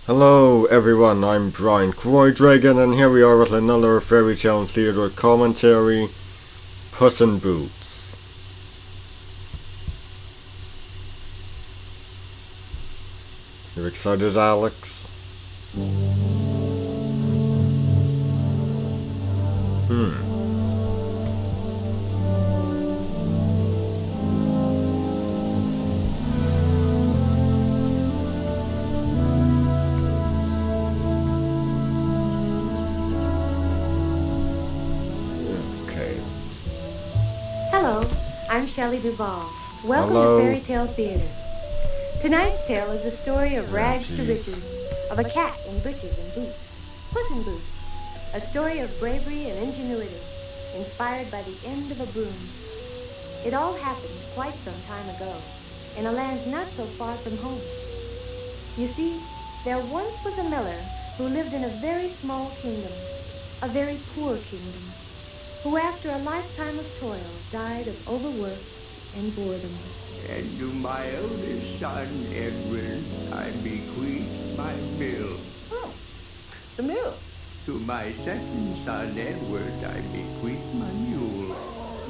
Hello everyone, I'm Brian Croydragon and here we are with another fairy tale theatre commentary, Puss in Boots. You excited, Alex? Okay. Hello, I'm Shelley Duvall. Welcome Hello. to Fairy Tale Theater. Tonight's tale is a story of rags to jeez. riches, of a cat in breeches and boots, Puss in Boots, a story of bravery and ingenuity, inspired by the end of a broom. It all happened quite some time ago, in a land not so far from home. You see, there once was a miller who lived in a very small kingdom, a very poor kingdom, who after a lifetime of toil died of overwork and boredom. And to my eldest son, Edward, I bequeath my mill. Oh, the mill. To my second son, Edward, I bequeath my mule.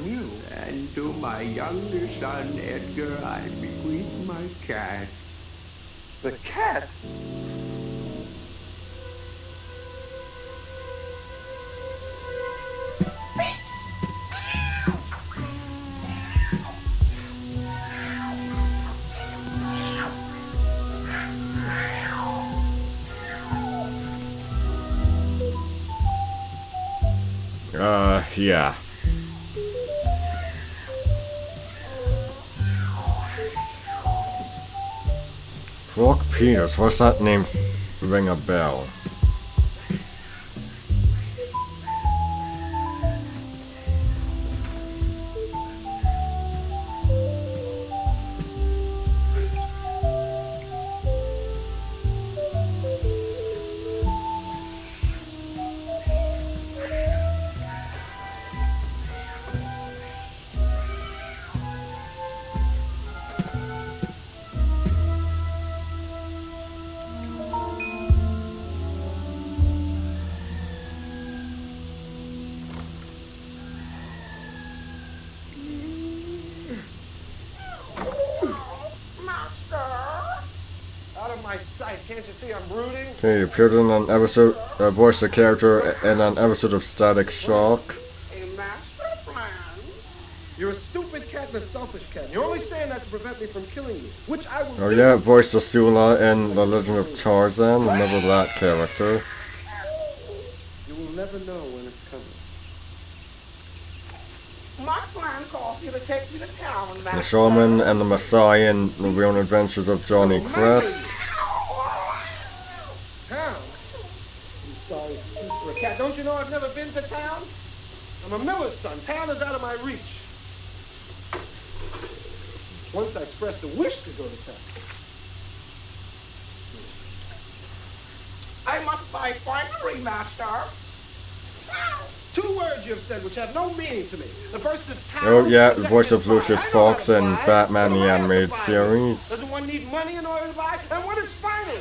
Mule? And to my younger son, Edgar, I bequeath my cat. The cat? Yeah. Brock Peters, what's that name ring a bell? Out of my sight. Can't you see I'm brooding? Okay, he appeared in an episode, voiced a character in an episode of Static Shock. A master plan. You're a stupid cat and a selfish cat. You're only saying that to prevent me from killing you, which I will Oh do. yeah, voiced Asula in The Legend of Tarzan, remember that character. You will never know when it's coming. My plan calls you to take me to town, The Master. Shaman and the Messiah in The Real Adventures of Johnny Crest. Town? I'm sorry, for a cat. Don't you know I've never been to town? I'm a miller's son. Town is out of my reach. Once I expressed a wish to go to town. I must buy finery, Master. 2 words you've said which have no meaning to me. The first is town. Oh yeah, the the second voice is of buy. Lucius I know Fox how to in buy. Batman But the I have to Animated buy. Series. Doesn't one need money in order to buy? And what is finery?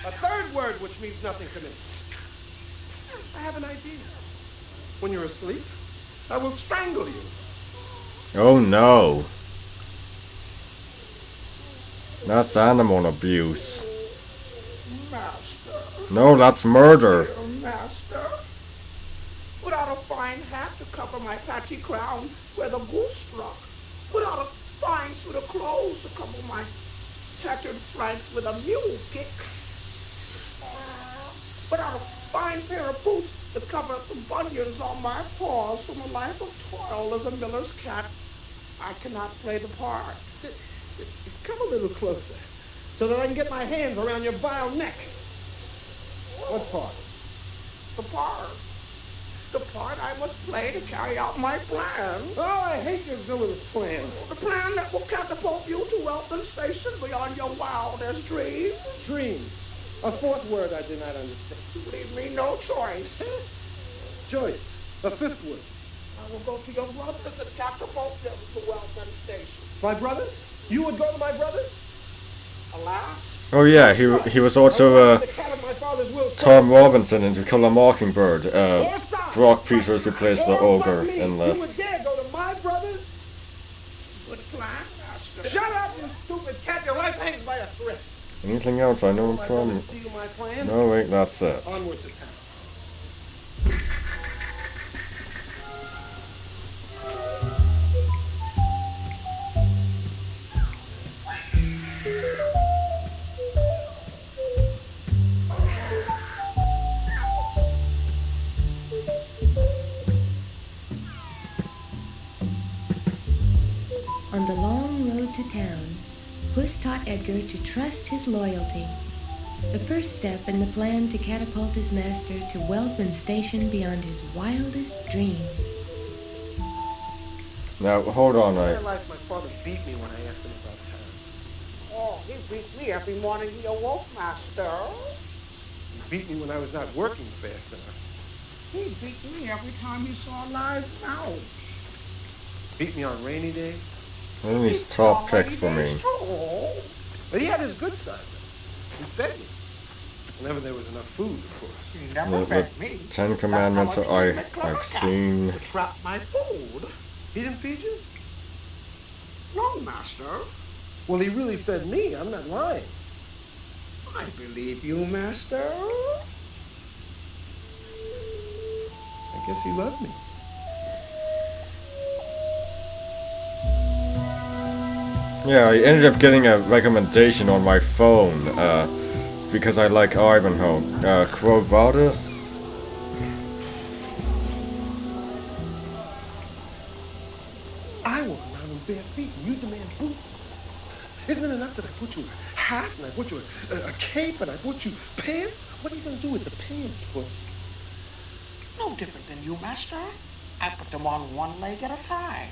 A third word which means nothing to me. I have an idea. When you're asleep, I will strangle you. Oh no. That's animal abuse. Master. No, that's murder. Oh, Master. Without a fine hat to cover my patchy crown where the goose struck. Without a fine suit of clothes to cover my tattered flanks with a mule kick. Without a fine pair of boots to cover up the bunions on my paws from a life of toil as a miller's cat, I cannot play the part. Come a little closer so that I can get my hands around your vile neck. What part? The part. The part I must play to carry out my plan. Oh, I hate your villainous plans. The plan that will catapult you to wealth and station beyond your wildest dreams. Dreams. A 4th word I do not understand. Leave me no choice. Joyce. A 5th word. I will go to your brothers and catapult them to wealth and station. My brothers? You would go to my brothers? Alas, Oh yeah, he was also The cat of my father's will. Tom Robinson in To Kill a Mockingbird. Brock Peters who plays the ogre in You would this. dare go to my brothers? Good plan, master. Shut up, you stupid cat. Your life hangs by a thread. Anything else I know My from? brothers steal my plan. No, wait, that's it. Onward to town. On the long road to town, Puss taught Edgar to trust his loyalty, the first step in the plan to catapult his master to wealth and station beyond his wildest dreams. Now, hold on, In my life, my father beat me when I asked him about town. Oh, he beat me every morning he awoke, master. He beat me when I was not working fast enough. He beat me every time he saw a live mouse. Beat me on rainy days. one of these top picks for me. But he had his good side. He fed me. Whenever there was enough food, of course. He never The fed me. Ten Commandments That's how I became a I've clever cat. seen. To trap my food. He didn't feed you? No, master. Well, he really fed me. I'm not lying. I believe you, master. I guess he loved me. Yeah, I ended up getting a recommendation on my phone, because I like Ivanhoe. Quo Vadis? I walk around in bare feet and you demand boots. Isn't it enough that I put you a hat and I put you a cape and I put you pants? What are you going to do with the pants, Puss? No different than you, master. I put them on one leg at a time.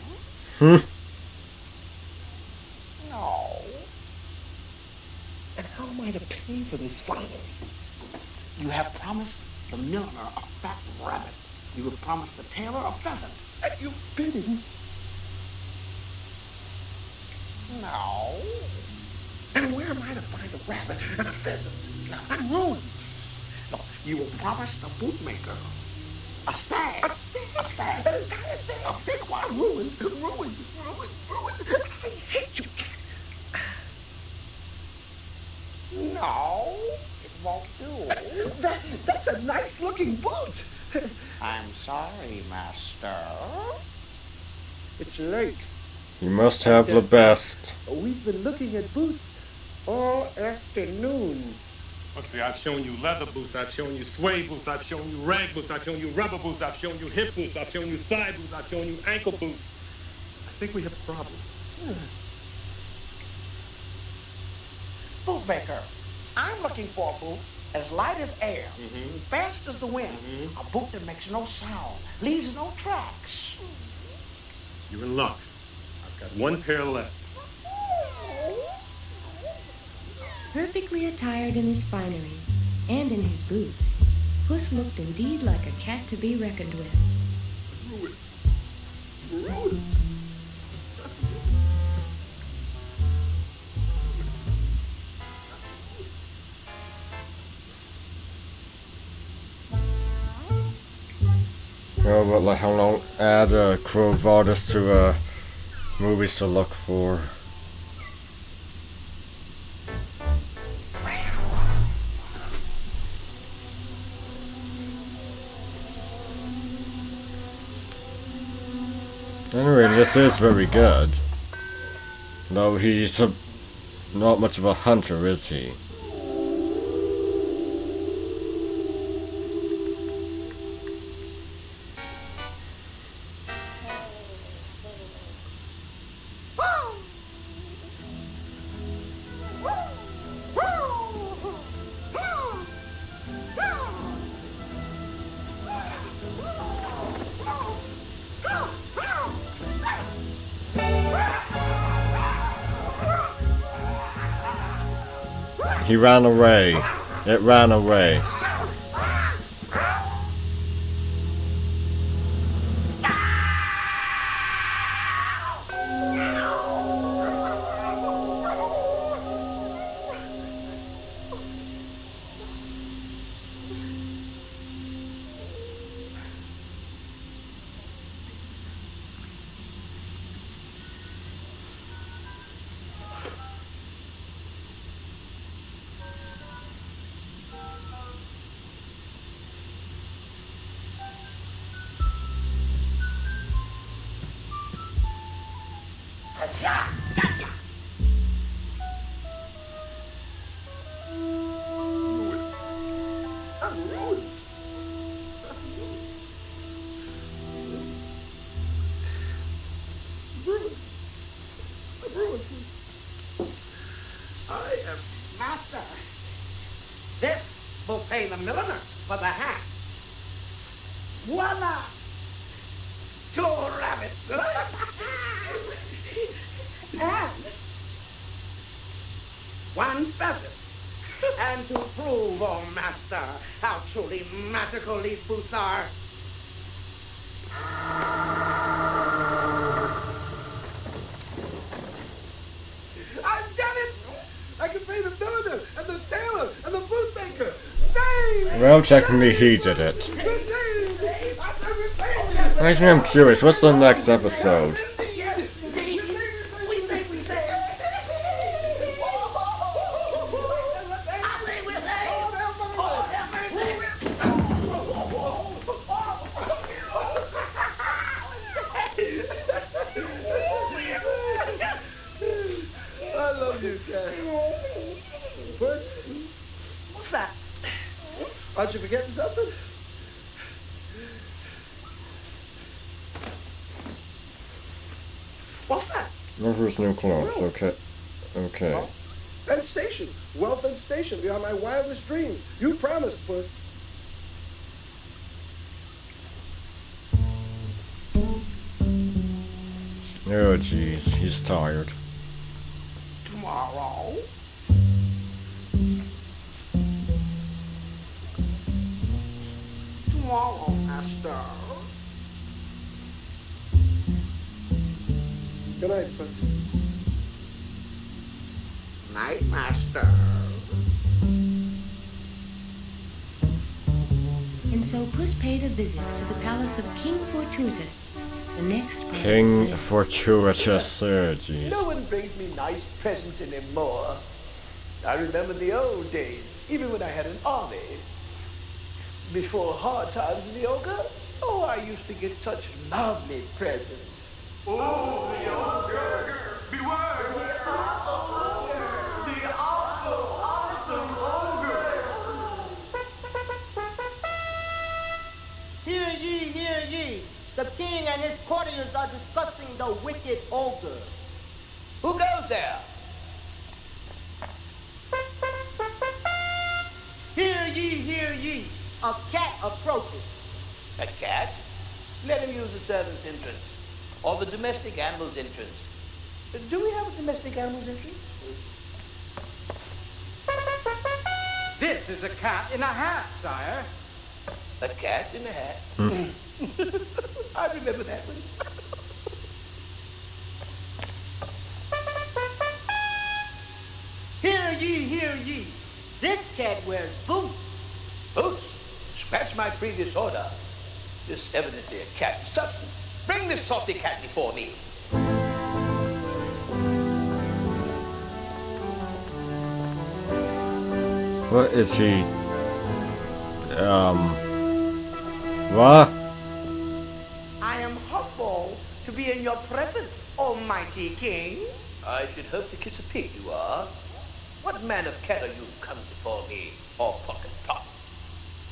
No. And how am I to pay for this finery? You have promised the milliner a fat rabbit. You have promised the tailor a pheasant. At your bidding? No. And where am I to find a rabbit and a pheasant? I'm ruined. No, you will promise the bootmaker a stag. A stag. An entire stag. A big one. Ruined. I hate you. No, it won't do. That's a nice looking boot. I'm sorry, master. It's late. You must have the best. We've been looking at boots all afternoon. Let's see, I've shown you leather boots, I've shown you suede boots, I've shown you rag boots, I've shown you rubber boots, I've shown you hip boots, I've shown you thigh boots, I've shown you ankle boots. I think we have a problem. Bootmaker, I'm looking for a boot as light as air, fast as the wind. A boot that makes no sound, leaves no tracks. You're in luck. I've got one pair left. Perfectly attired in his finery and in his boots, Puss looked indeed like a cat to be reckoned with. Oh, but like how long add Quo Vadis to movies to look for. Anyway, this is very good. Though he's not much of a hunter, is he? He ran away. It ran away. I'm ruined. I'm ruined. I am. Master, this will pay the milliner for the hat. Voila! 2 rabbits. And 1 pheasant. And to prove, oh master, how truly magical these boots are, I've done it! I can pay the milliner and the tailor and the bootmaker. Save! Well, technically he did it. Save! Actually, I'm curious, what's the next episode? yes, we say. I say we say. Oh, have mercy. I love you, Cat. Puss, What's that? aren't you forgetting something? What's that? Lover's new clothes, okay. Okay. And station. Wealth and station beyond my wildest dreams. You promised, Puss. Oh jeez, he's tired. Tomorrow. Tomorrow, master. Good night, Puss. Night, master. And so Puss paid a visit to the palace of King Fortuitous, the next King president. Fortuitous, oh jeez. No one brings me nice presents anymore. I remember the old days, even when I had an army. Before hard times in the ogre, oh, I used to get such lovely presents. Oh, the ogre! Beware! The awesome ogre! Hear ye, hear ye. The king and his courtiers are discussing the wicked ogre. Who goes there? Hear ye, hear ye. A cat approaches. A cat? Let him use the servant's entrance, or the domestic animal's entrance. Do we have a domestic animal's entrance? This is a cat in a hat, sire. A cat in a hat? I remember that one. Hear ye, hear ye. This cat wears boots. Boots, scratch my previous order. This evidently a cat in substance. Bring this saucy cat before me. What is he? What? I am humble to be in your presence, almighty king. I should hope to kiss a pig, you are. What man of cat are you come before me, all pocket top?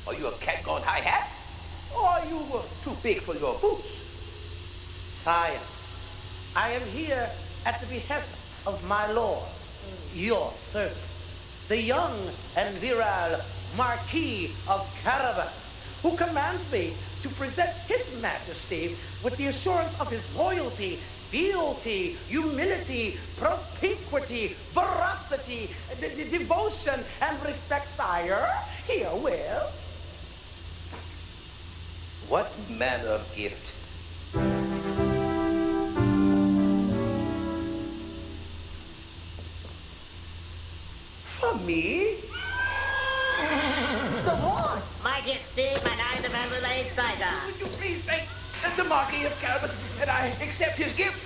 Are you a cat gone high hat? Or are you too big for your boots? Sire, I am here at the behest of my lord, your servant, the young and virile Marquis of Carabas, who commands me to present his majesty with the assurance of his loyalty, fealty, humility, propinquity, veracity, devotion, and respect, sire. Herewith. What manner of gift? For me? The horse. My Majesty, my Knight of Adelaide Cider. Would you please thank the Marquis of Carabas that I accept his gift?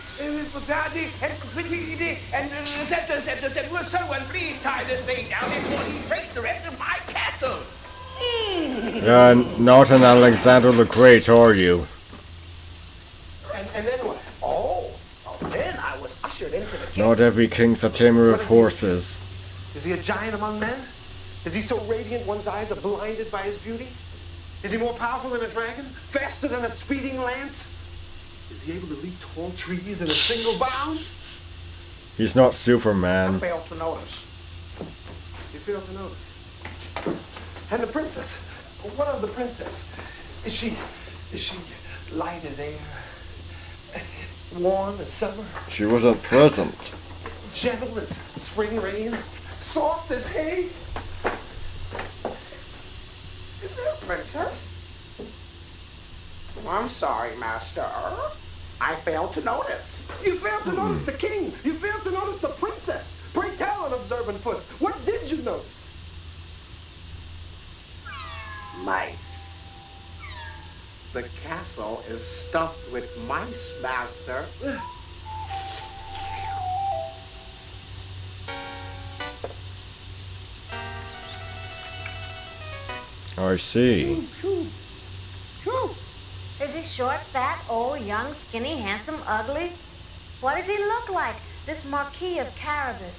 Propriety and complicity and etc. Will someone please tie this thing down before he breaks the rest of my castle? Not an Alexander the Great, are you? And then what? Then I was ushered into the Not every king's a tamer of horses. Is he a giant among men? Is he so radiant one's eyes are blinded by his beauty? Is he more powerful than a dragon? Faster than a speeding lance? Is he able to leap tall trees in a single bound? He's not I Superman. fail to notice. You fail to notice. And the princess? What of the princess? Is she light as air? Warm as summer? She wasn't present. Gentle as spring rain? Soft as hay? Is there a princess? I'm sorry, Master. I failed to notice. You failed to notice the king. You failed to notice the princess. Pray tell, unobservant puss, what did you notice? Mice. The castle is stuffed with mice, Master. I see. Is he short, fat, old, young, skinny, handsome, ugly? What does he look like, this Marquis of Carabas?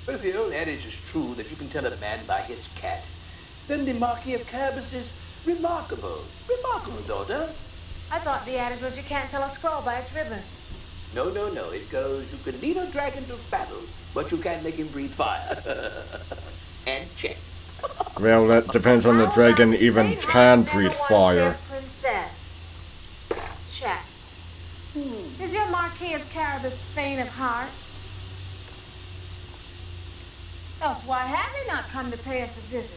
But if the old adage is true that you can tell a man by his cat, then the Marquis of Carabas is remarkable. Remarkable, daughter. I thought the adage was you can't tell a scroll by its ribbon. No. It goes, you can lead a dragon to battle, but you can't make him breathe fire. And check. Well, that depends on the dragon even can breathe fire. Princess. Check. Is your Marquis of Carabas faint of heart? Else why has he not come to pay us a visit?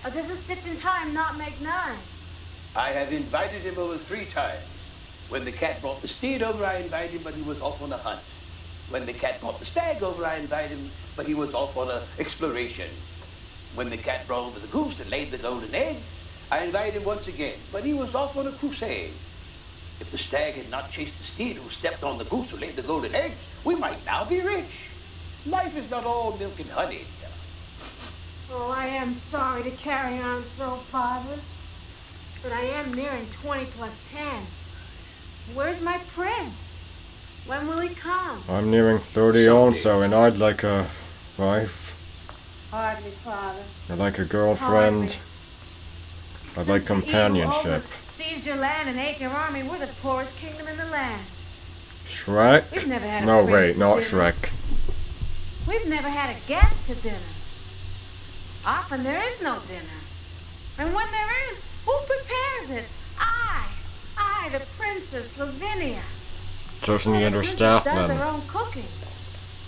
Or does a stitch in time not make nine? I have invited him over 3 times. When the cat brought the steed over, I invited him, but he was off on a hunt. When the cat brought the stag over, I invited him, but he was off on an exploration. When the cat brought over the goose and laid the golden egg, I invited him once again, but he was off on a crusade. If the stag had not chased the steed who stepped on the goose who laid the golden eggs, we might now be rich. Life is not all milk and honey. Oh, I am sorry to carry on so, Father. But I am nearing 20 plus 10. Where's my prince? When will he come? I'm nearing 30 also, and I'd like a wife. Hardly, Father. I'd like a girlfriend. I'd like companionship. Seized your land and ate your army. We're the poorest kingdom in the land. Shrek? We've never had a No, prince wait, to not dinner. Shrek. We've never had a guest to dinner. Often there is no dinner. And when there is, who prepares it? I, the Princess Lavinia. Doesn't he And the understand princess does then? their own cooking.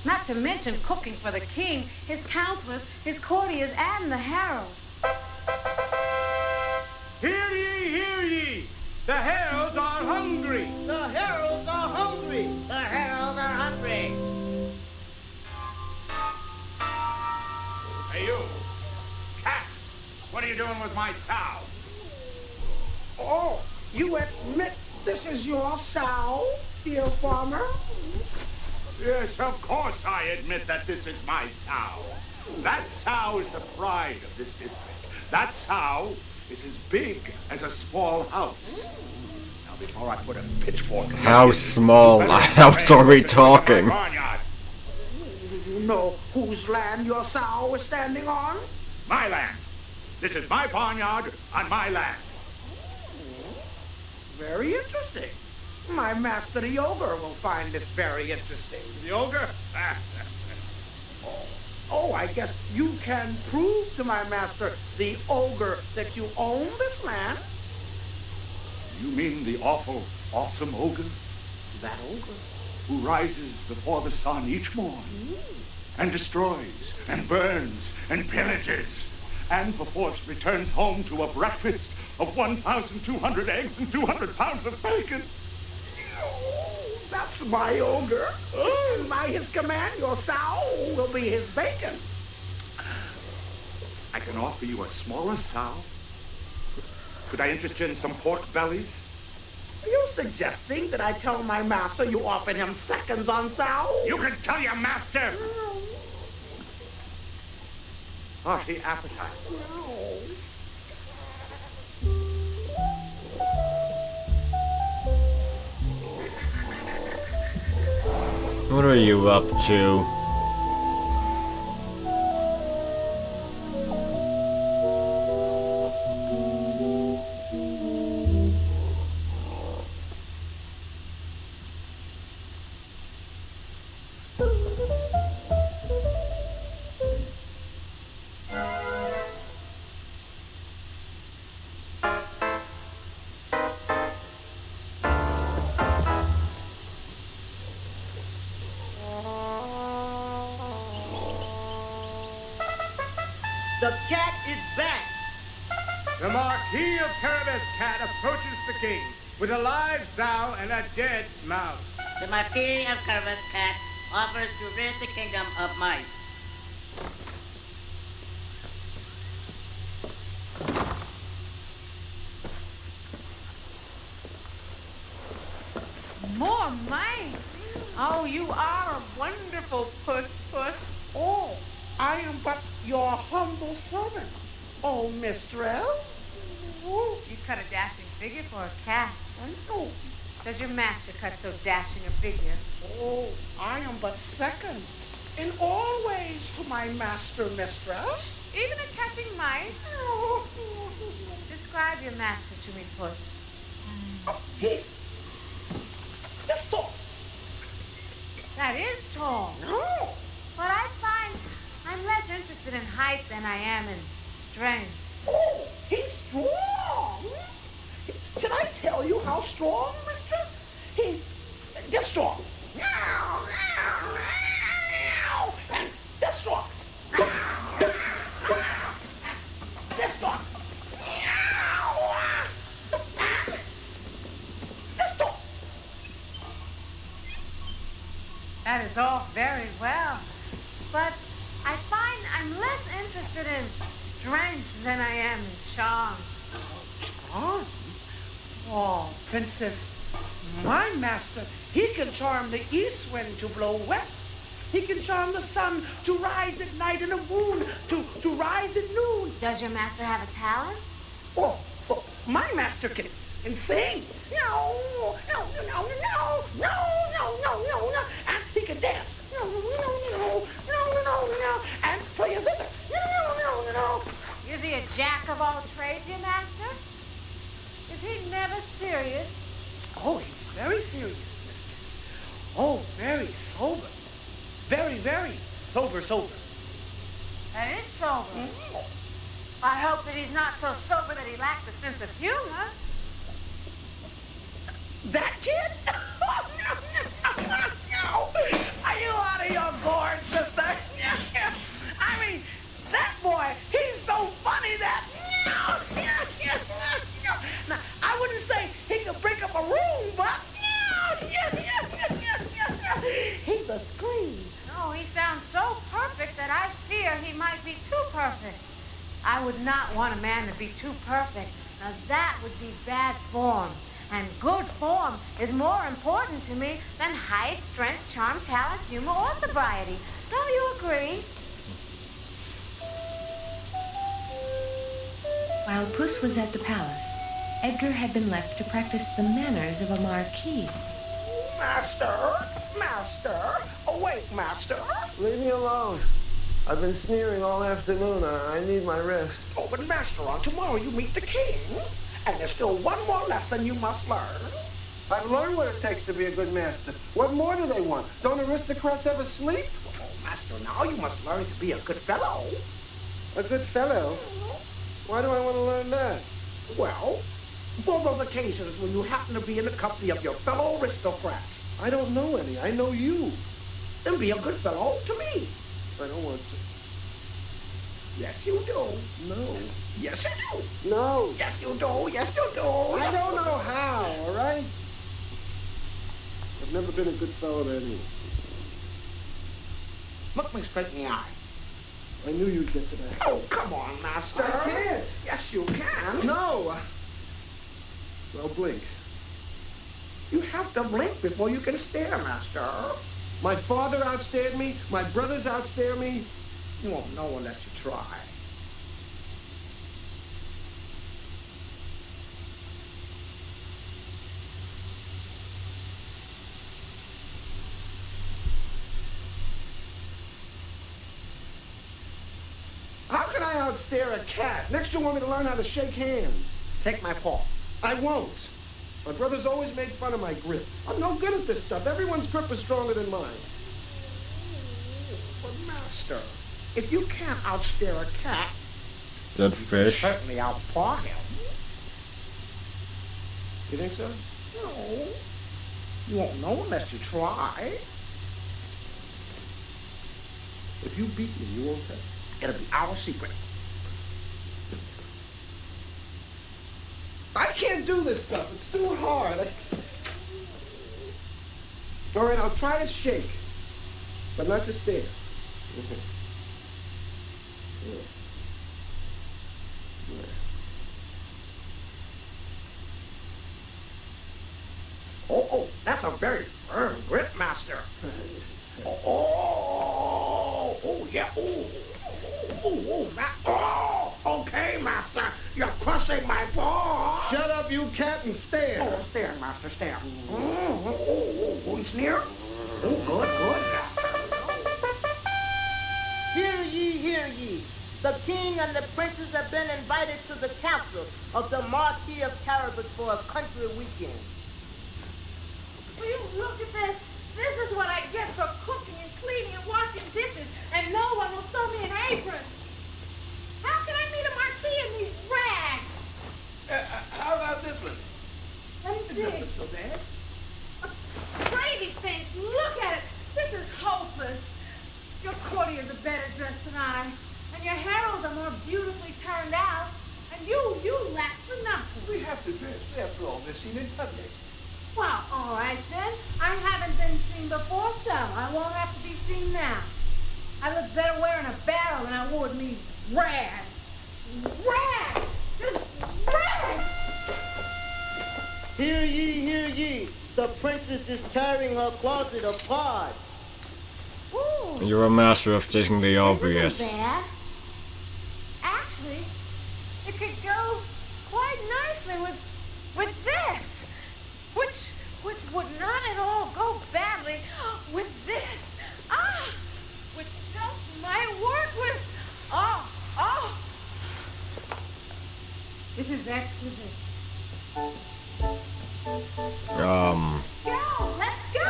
Not to mention cooking for the king, his counselors, his courtiers, and the heralds. Hear ye, hear ye! The heralds are hungry! The heralds are hungry. The heralds are hungry. Hey, you! Cat! What are you doing with my sow? Oh, you admit this is your sow, dear farmer? Yes, of course I admit that this is my sow. That sow is the pride of this district. That sow is as big as a small house. Now, before I put a pitchfork in How your- small you a better house pay are we attention to my talking? barnyard. Do you know whose land your sow is standing on? My land. This is my barnyard on my land. Very interesting. My master, the ogre, will find this very interesting. The ogre? Oh, I guess you can prove to my master, the ogre, that you own this land. You mean the awful, awesome ogre That ogre? who rises before the sun each morn and destroys and burns and pillages and perforce returns home to a breakfast of 1,200 eggs and 200 pounds of bacon? That's my ogre. And by his command, your sow will be his bacon. I can offer you a smaller sow. Could I interest you in some pork bellies? Are you suggesting that I tell my master you offered him seconds on sow? You can tell your master. Hearty appetite. What are you up to? The cat is back. The Marquis of Carabas cat approaches the king with a live sow and a dead mouse. The Marquis of Carabas cat offers to rid the kingdom of mice. More mice. Oh, you are a wonderful Puss. Oh, I am but your humble servant. Oh, mistress. Oh, You cut a dashing figure for a cat. oh, Does your master cut so dashing a figure? oh, I am but second in all ways to my master, mistress. Even at catching mice? Describe your master to me, Puss. Oh, he's this tall. That is tall. No. But I find I'm less interested in height than I am in strength. Oh, he's strong. Should I tell you how strong, mistress? He's this strong. And this strong. This strong. This strong. That is all very well. But I find I'm less interested in strength than I am in charm. Charm? Oh, princess, my master, he can charm the east wind to blow west. He can charm the sun to rise at night and the moon to rise at noon. Does your master have a talent? Oh, my master can sing. No. And he can dance. No. And play a zither. No. Is he a jack of all trades, your master? Is he never serious? Oh, he's very serious, mistress. Oh, very sober. Very, very sober. That is sober. I hope that he's not so sober that he lacks a sense of humor. That kid? No. Are you out of your gourd, sister? I mean, that boy, he's so funny that... Now, I wouldn't say he could break up a room, but... He's a scream. Oh, he sounds so perfect that I fear he might be too perfect. I would not want a man to be too perfect. Now, that would be bad form. And good form is more important to me than height, strength, charm, talent, humor, or sobriety. Don't you agree? While Puss was at the palace, Edgar had been left to practice the manners of a marquis. Master, awake, master. Leave me alone. I've been sneering all afternoon. I need my rest. Oh, but master, on tomorrow you meet the king. And there's still one more lesson you must learn. I've learned what it takes to be a good master. What more do they want? Don't aristocrats ever sleep? Oh, master, now you must learn to be a good fellow. A good fellow? Why do I want to learn that? Well, for those occasions when you happen to be in the company of your fellow aristocrats. I don't know any. I know you. Then be a good fellow to me. I don't want to. Yes, you do. No. Yes, you do. No. Yes, you do. Yes, you do. I don't know how, all right? I've never been a good fellow to anyone. Look me straight in the eye. I knew you'd get to that. Oh, come on, master. I can't. Yes, you can. No. Well, blink. You have to blink before you can stare, master. My father outstared me. My brothers outstare me. You won't know unless you try. How can I outstare a cat? Next you want me to learn how to shake hands. Take my paw. I won't. My brothers always made fun of my grip. I'm no good at this stuff. Everyone's grip is stronger than mine. But master, if you can't outstare a cat, Dead you can fish. certainly outpaw him. You think so? No. You won't know unless you try. If you beat me, you won't tell. It'll be our secret. I can't do this stuff. It's too hard. All right, I'll try to shake, but not to stare. Oh, that's a very firm grip, Master. Yeah. Okay, Master. You're crushing my paw. Shut up, you cat, and stare. Oh, I'm staring, Master, stare. It's near. Oh, good, Master. Hear ye, hear ye. The king and the princes have been invited to the council of the Marquis of Caribus for a country weekend. Will you look at this? This is what I get for cooking and cleaning and washing dishes, and no one will sew me an apron. How can I meet a marquis in these rags? How about this one? Let me see. Nothing so bad. Gravy stains. Look at it. This is hopeless. Your courtiers are better dressed than I, and your heralds are more beautifully turned out, and you lack for nothing. We have to dress after all this scene in public. Well, all right then. I haven't been seen before, so I won't have to be seen now. I look better wearing a barrel than I would me rags. Rags! Just rags! Hear ye, hear ye. The princess is tearing her closet apart. Ooh, You're a master of stating the this obvious. isn't bad. Actually, it could go quite nicely with this. Which would not at all go badly with this. Which just might work with, This is exquisite. Let's go.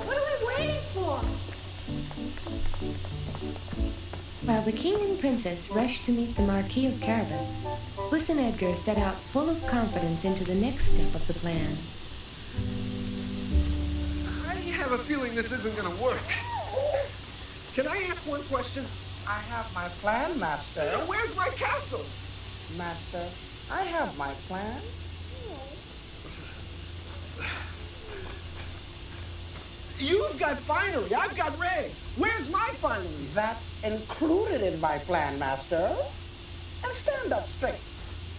What are we waiting for? While the king and princess rushed to meet the Marquis of Caribus, Puss and Edgar set out full of confidence into the next step of the plan. I have a feeling this isn't going to work. Can I ask one question? I have my plan, Master. Where's my castle? Master, I have my plan. You've got finery. I've got rags. Where's my finery? That's included in my plan, Master. And stand up straight.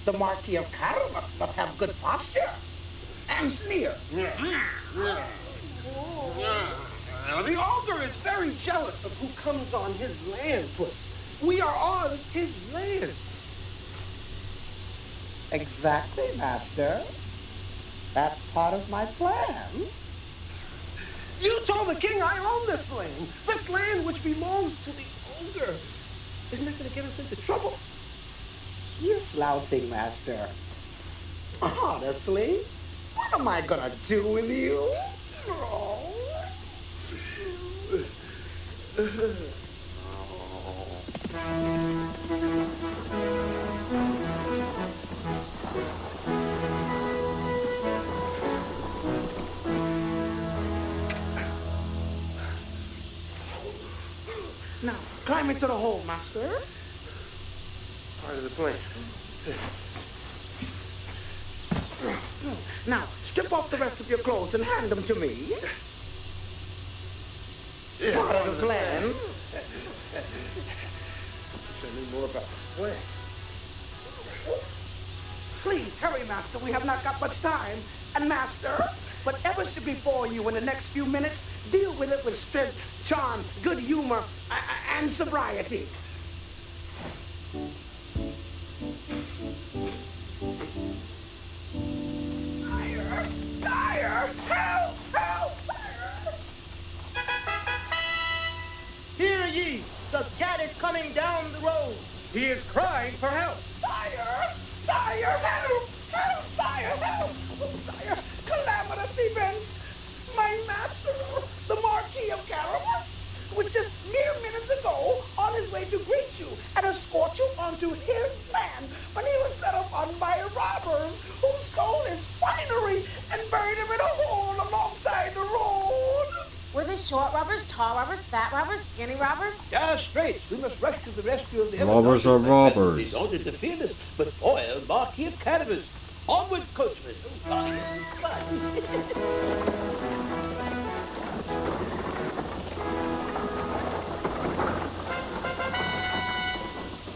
The Marquis of Caribus must have good posture. And sneer. The ogre is very jealous of who comes on his land, Puss. We are on his land. Exactly, Master. That's part of my plan. You told the king I own this land which belongs to the ogre. Isn't that going to get us into trouble? You're slouching, Master. Honestly, what am I gonna do with you? Now, climb into the hole, Master. Part of the plan. Now, strip off the rest of your clothes and hand them to me. Part of the plan. Tell me more about this plan. Please, hurry, Master. We have not got much time. And, Master, whatever should befall you in the next few minutes, deal with it with strength, charm, good humor, and sobriety. Sire! Help! Help! Hear ye! The cat is coming down the road. He is crying for help. Sire! Sire! Help! Help! Sire! Help! Oh, sire! Calamitous events! My master, the Marquis of Caribus, was just mere minutes ago on his way to greet you and escort you onto his land when he was set upon by robbers who stole his finery and buried him in a hole alongside the road. Were they short robbers, tall robbers, fat robbers, skinny robbers? Straight. We must rush to the rescue of the Robbers are robbers. Ordered to fearless but foiled Marquis of Cannabis. Onward, coachman. Come on.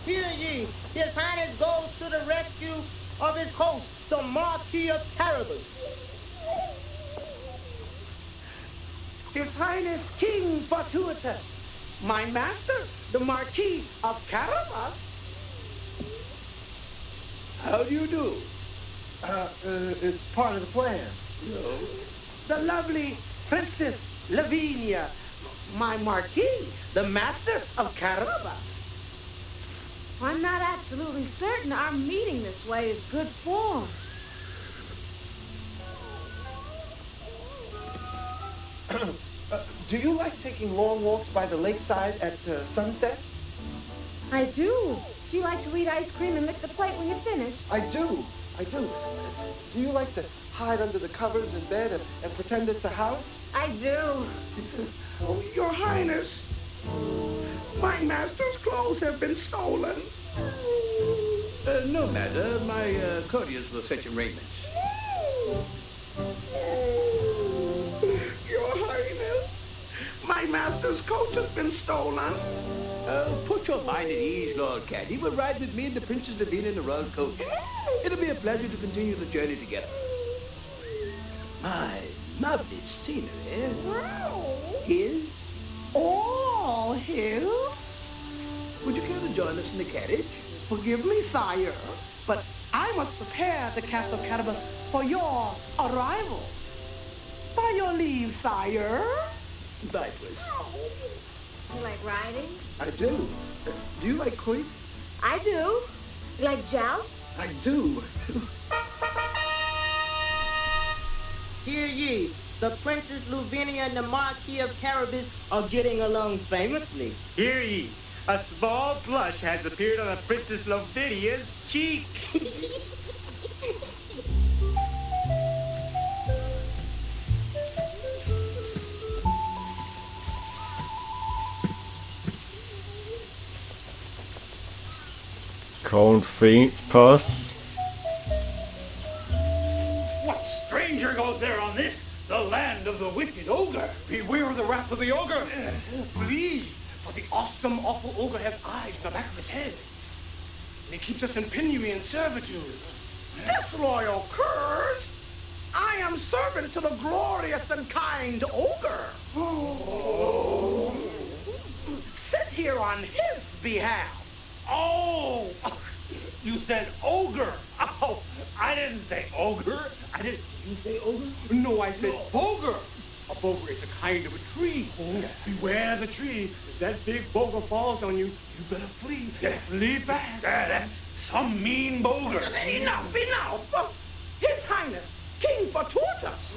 Hear ye, His Highness goes to the rescue of his host, the Marquis of Caribou. His Highness King Fortuitous, my master, the Marquis of Carabas. How do you do? It's part of the plan. No. The lovely Princess Lavinia, my Marquis, the master of Carabas. I'm not absolutely certain our meeting this way is good form. Do you like taking long walks by the lakeside at sunset? I do. Do you like to eat ice cream and lick the plate when you finish? I do. Do you like to hide under the covers in bed and pretend it's a house? I do. Oh, Your Highness, my master's clothes have been stolen. No matter. My courtiers will fetch him raiment. Your Highness, my master's coat has been stolen. Put your mind at ease, Lord Cat. He will ride with me and the Princess Lavinia in the royal coach. It'll be a pleasure to continue the journey together. My lovely scenery is All his? Would you care to join us in the carriage? Forgive me, sire, but I must prepare the Castle Carabas for your arrival. By your leave, sire. Bye, Puss. You like riding? I do. Do you like quoits? I do. You like jousts? I do. Hear ye, the Princess Lavinia and the Marquis of Caribou are getting along famously. Hear ye, a small blush has appeared on the Princess Lavinia's cheek. Cold feet, Puss. What stranger goes there on this, the land of the wicked ogre? Beware of the wrath of the ogre. Flee, for the awesome, awful ogre has eyes in the back of his head. And he keeps us in penury and servitude. Disloyal curs! I am servant to the glorious and kind ogre. Sit here on his behalf. Oh, you said ogre. Oh, I didn't say ogre. Did you say ogre? No, I said boger. A boger is a kind of a tree. Beware the tree. If that big boger falls on you, you better flee. Flee fast. That's some mean boger. Enough. His Highness, King Fortuitous,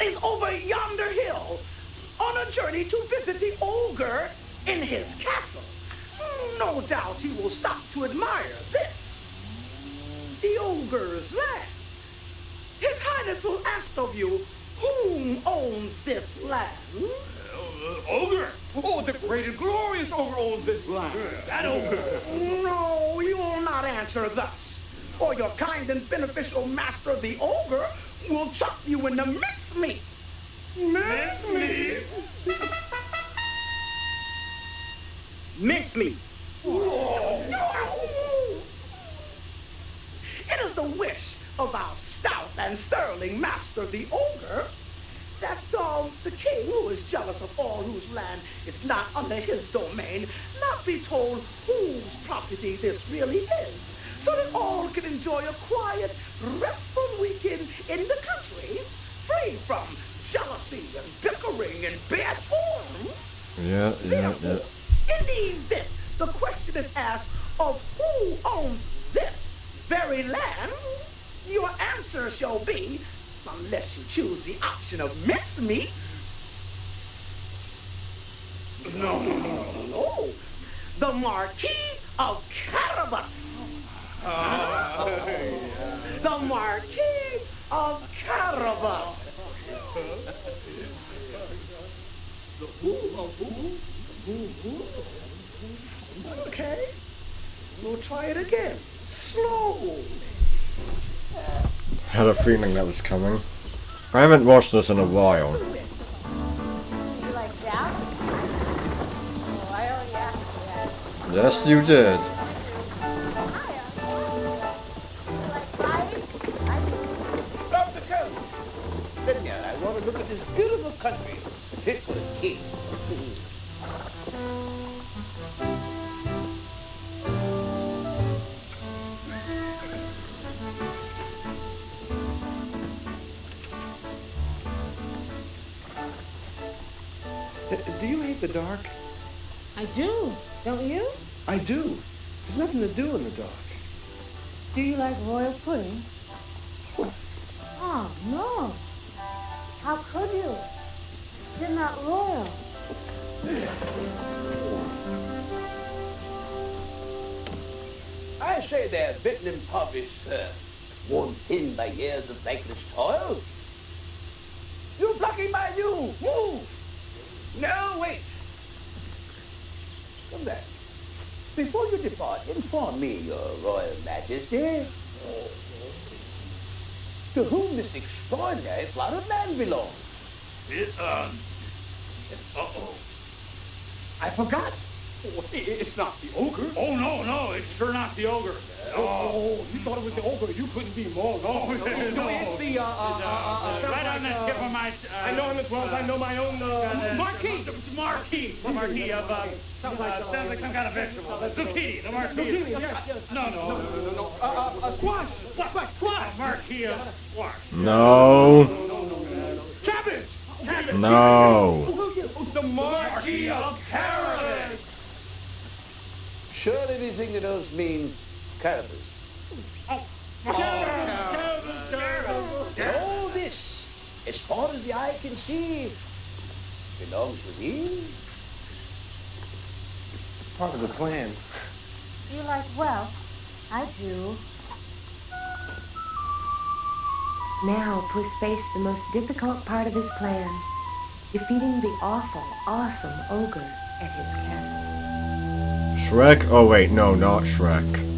is over yonder hill on a journey to visit the ogre in his castle. No doubt he will stop to admire this, the ogre's land. His Highness will ask of you, whom owns this land? Ogre. Oh, the great and glorious ogre owns this land. That ogre. No, you will not answer thus, or your kind and beneficial master, the ogre, will chop you into mincemeat. Mincemeat? Mincemeat. It is the wish of our stout and sterling master, the ogre, that the king, who is jealous of all whose land is not under his domain, not be told whose property this really is, so that all can enjoy a quiet, restful weekend in the country, free from jealousy and bickering and bad form. Yeah. Therefore, in the event the question is asked of who owns this very land, your answer shall be, unless you choose the option of mincemeat. No. The Marquis of Carabas. The Marquis of Carabas. Okay, we'll try it again. Slowly. Had a feeling that was coming. I haven't watched this in a while. You like jazz? Oh, I already asked you that. Yes, you did. Stop the coach. Let me out. I want to look at this beautiful country fit for a king. Do you hate the dark? I do. Don't you? I do. There's nothing to do in the dark. Do you like royal pudding? Oh, no. How could you? You're not royal. I say they're bitten and impoverished, sir. Worn thin by years of thankless toil. You're blocking my view. Move. No, wait. Come back. Before you depart, inform me, your royal majesty, to whom this extraordinary plot of land belongs. Uh-oh. I forgot. It's not the ogre. Oh, no, it's sure not the ogre. Oh, you thought it was the ogre. You couldn't be more. No, No. it's the, Right on the tip of my... I know him as well as I know my own, Marquis. The Marquis of, sounds like some kind of vegetable. Zucchini. The Marquis. Zucchini, yes. No. Squash. Squash. Marquis of squash. No. Cabbage. No. The Marquis of Carrots. Surely these ignodos mean cannabis. All this, as far as the eye can see, belongs to thee. Part of the plan. Do you like wealth? I do. Now Puss faced the most difficult part of his plan, defeating the awful, awesome ogre at his castle. Shrek? Oh wait, no, not Shrek.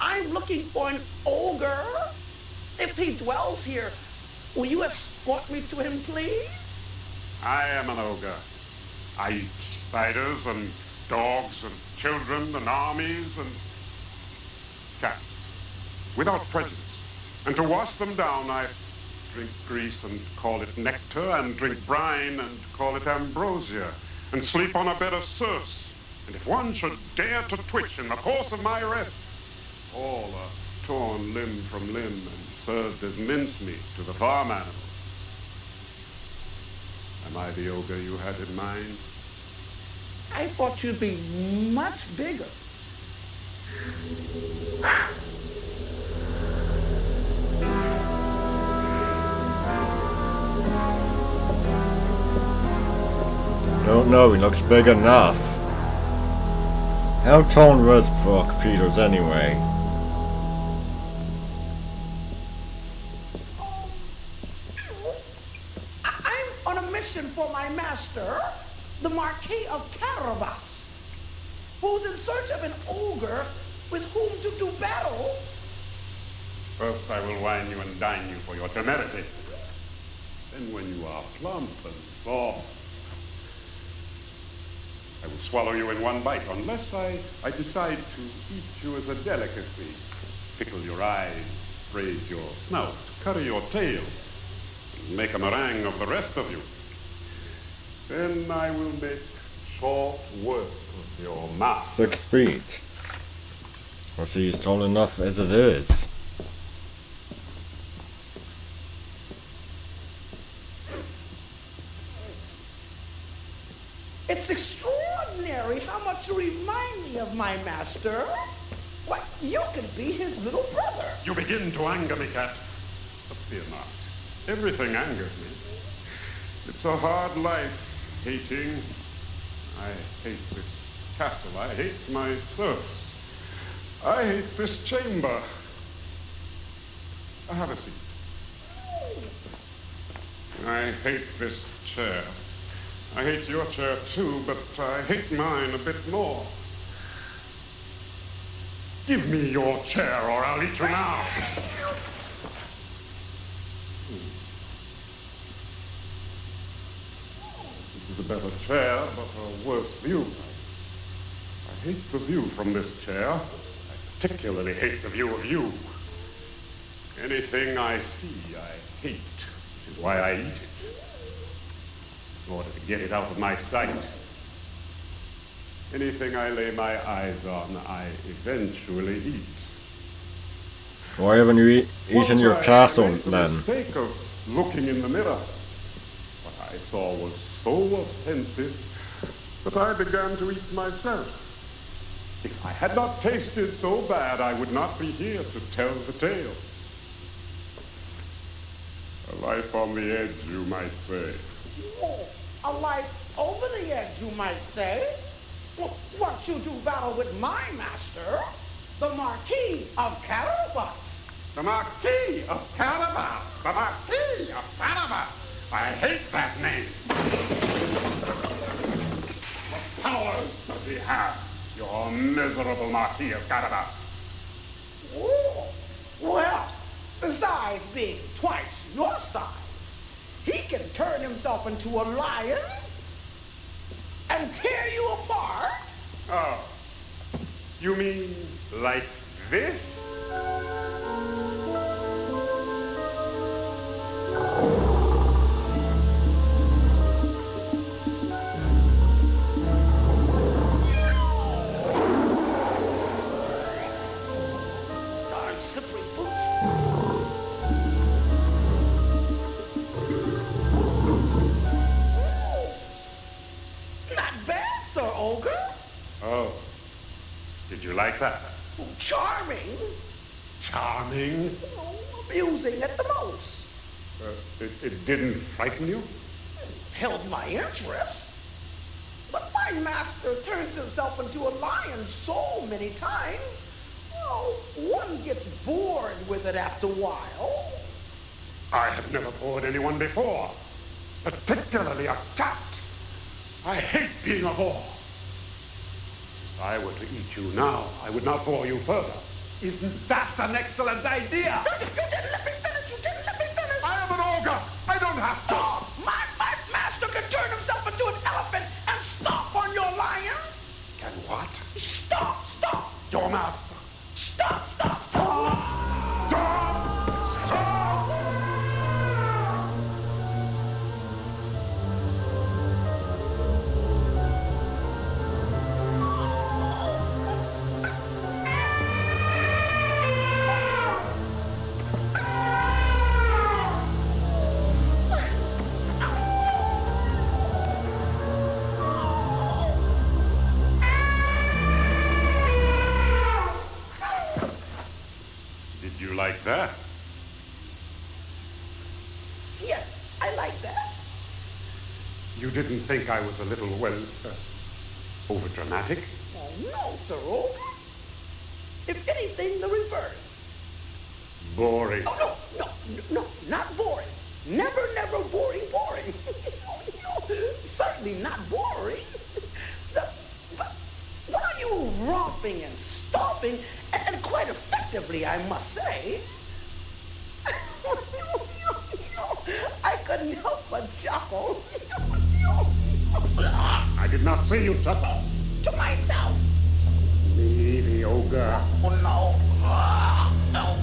I'm looking for an ogre. If he dwells here, will you escort me to him, please? I am an ogre. I eat spiders and dogs and children and armies and cats without prejudice. And to wash them down, I drink grease and call it nectar, and drink brine and call it ambrosia, and sleep on a bed of serfs. And if one should dare to twitch in the course of my rest, all are torn limb from limb and served as mincemeat to the farm animals. Am I the ogre you had in mind? I thought you'd be much bigger. Don't know, he looks big enough. How tall was Brock Peters anyway? I'm on a mission for my master, the Marquis of Carabas, who's in search of an ogre with whom to do battle. First I will wine you and dine you for your temerity. Then when you are plump and soft, I will swallow you in one bite, unless I decide to eat you as a delicacy. Pickle your eyes, raise your snout, curry your tail, and make a meringue of the rest of you. Then I will make short work of your master. 6 feet. Well, see, he's tall enough as it is. It's extraordinary how much you remind me of my master. Why, you could be his little brother. You begin to anger me, Cat. But fear not. Everything angers me. It's a hard life, hating. I hate this castle. I hate my serfs. I hate this chamber. Have a seat. I hate this chair. I hate your chair too, but I hate mine a bit more. Give me your chair or I'll eat you now. This is a better chair, but a worse view. I hate the view from this chair. I particularly hate the view of you. Anything I see, I hate, which is why I eat it. In order to get it out of my sight. Anything I lay my eyes on, I eventually eat. Why haven't you eaten your castle I made the then? mistake of looking in the mirror. What I saw was so offensive that I began to eat myself. If I had not tasted so bad, I would not be here to tell the tale. A life on the edge, you might say. Oh, a life over the edge, you might say. Well, what you do battle with my master, the Marquis of Carabas. The Marquis of Carabas! The Marquis of Carabas! I hate that name. What powers does he have, your miserable Marquis of Carabas? Oh, well, besides being twice your size, he can turn himself into a lion and tear you apart. Oh, you mean like this? Darn slippery boots. Not bad, Sir Ogre. Oh, did you like that? Charming. Charming? Amusing at the most. It didn't frighten you? Held my interest. But my master turns himself into a lion so many times, well, one gets bored with it after a while. I have never bored anyone before, particularly a cat. I hate being a bore. If I were to eat you now, I would not bore you further. Isn't that an excellent idea? You didn't let me finish. You didn't let me finish. I am an ogre. I don't have to. Oh, my master can turn himself into an elephant and stomp on your lion. Can what? Stop. Your master. Stop. Stop! Did you like that? Yes, I like that. You didn't think I was a little, overdramatic? Oh, no, Sir Ogre. If anything, the reverse. Boring. Oh, no, not boring. Never boring. Certainly not boring. But while you were romping and stomping, and quite effectively, I must say, I couldn't help but chuckle. I did not see you chuckle. To myself. Me, the ogre. Oh, no. No.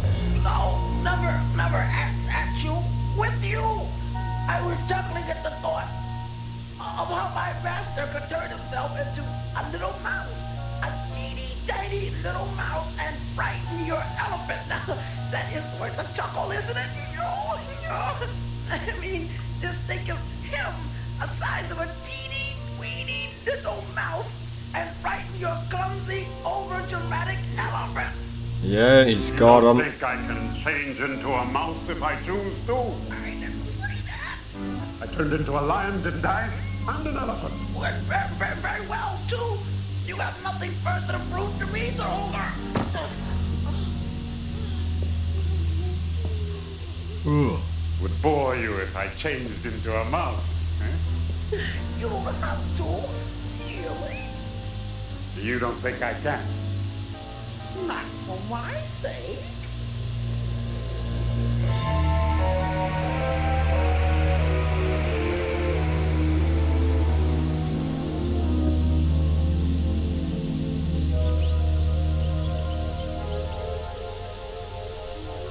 my master could turn himself into a little mouse, a teeny tiny little mouse, and frighten your elephant. Now, that is worth a chuckle, isn't it? I mean, just think of him, the size of a teeny weeny little mouse, and frighten your clumsy, over-dramatic elephant. Yeah, he's got him. I think I can change into a mouse if I choose to. I didn't say that. I turned into a lion, didn't I? And an elephant. Well, very well, too. You have nothing further to prove to me, Sir Ogre. Would bore you if I changed into a mouse, eh? You don't have to, really. You don't think I can? Not for my sake.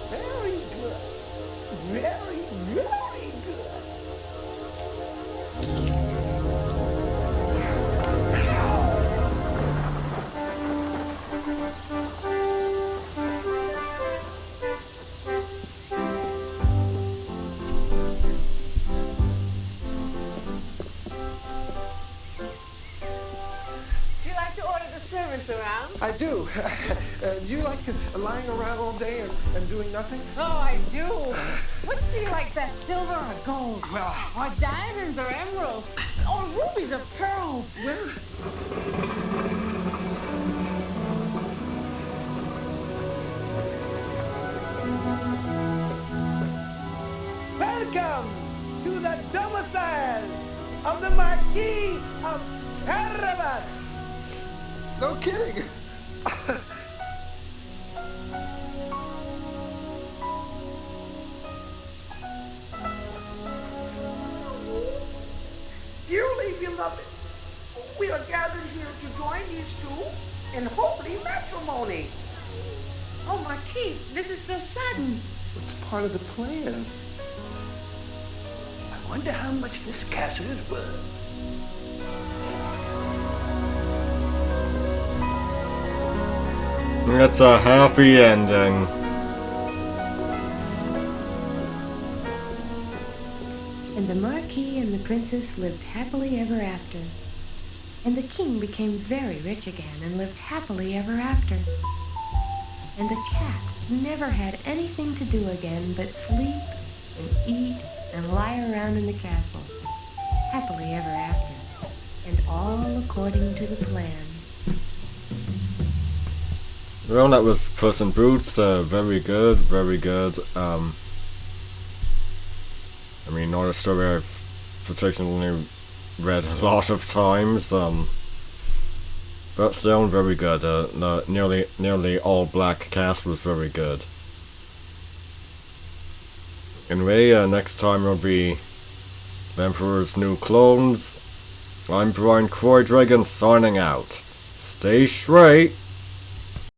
Very good. Very, very good. Do you like to order the servants around? I do. Do you like lying around all day and doing nothing? Oh, I do. Which do you like best, silver or gold? Well, Or diamonds or emeralds? Or rubies or pearls? well, Welcome to the domicile of the Marquis of Carabas. no kidding. Dearly beloved, we are gathered here to join these two in holy matrimony. Oh, Marquis, this is so sudden. It's part of the plan. I wonder how much this castle is worth. It's a happy ending. And the Marquis and the Princess lived happily ever after. And the King became very rich again and lived happily ever after. And the cat never had anything to do again but sleep and eat and lie around in the castle, happily ever after, and all according to the plan. Well, that was Puss in Boots. Very good, very good. I mean, not a story I've particularly read a lot of times. But still very good. The nearly all black cast was very good. Anyway, next time will be The Emperor's New Clones. I'm Brian Croydregan signing out. Stay straight.